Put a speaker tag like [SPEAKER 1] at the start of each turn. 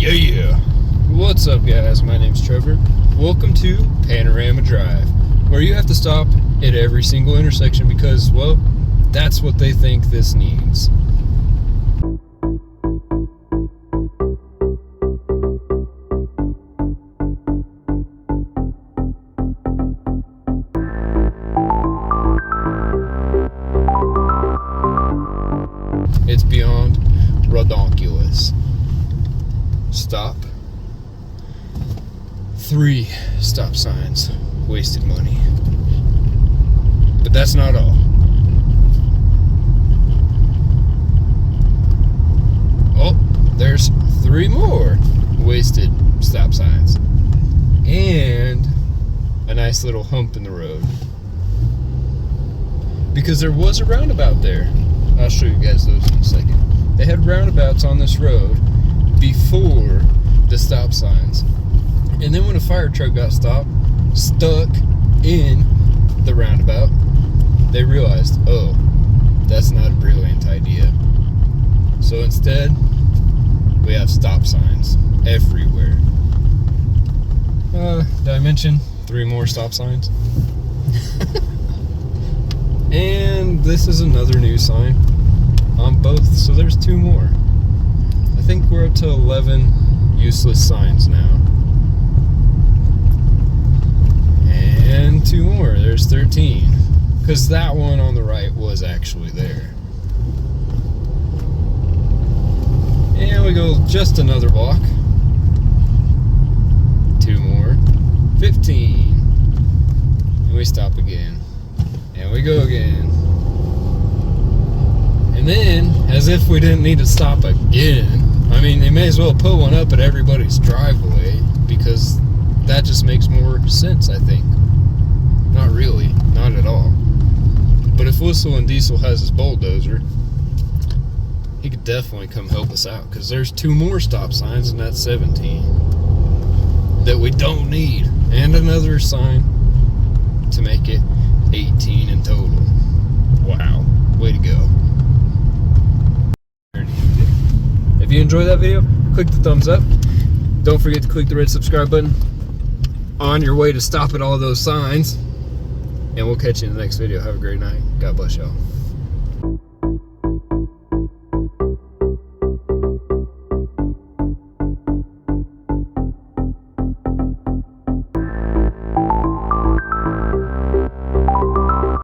[SPEAKER 1] Yeah! What's up, guys? My name's Trevor. Welcome to Panorama Drive, where you have to stop at every single intersection because, well, that's what they think this needs. It's beyond redonkulous. Stop. 3 stop signs. Wasted money. But that's not all. Oh, there's 3 more wasted stop signs. And a nice little hump in the road. Because there was a roundabout there. I'll show you guys those in a second. They had roundabouts on this road before the stop signs. And then when a fire truck got stuck in the roundabout, they realized, oh, that's not a brilliant idea. So instead, we have stop signs everywhere. Did I mention 3 more stop signs? And this is another new sign on both, so there's 2 more. I think we're up to 11 useless signs now. And 2 more, there's 13. Because that one on the right was actually there. And we go just another block. 2 more. 15. And we stop again. And we go again. And then, as if we didn't need to stop again, I mean, they may as well put one up at everybody's driveway, because that just makes more sense, I think. Not really, not at all. But if Whistle and Diesel has his bulldozer, he could definitely come help us out, because there's 2 more stop signs, and that's 17 that we don't need, and another sign to make it 18 in total. Wow, way to go. If you enjoyed that video, click the thumbs up. Don't forget to click the red subscribe button on your way to stop at all those signs. And we'll catch you in the next video. Have a great night. God bless y'all.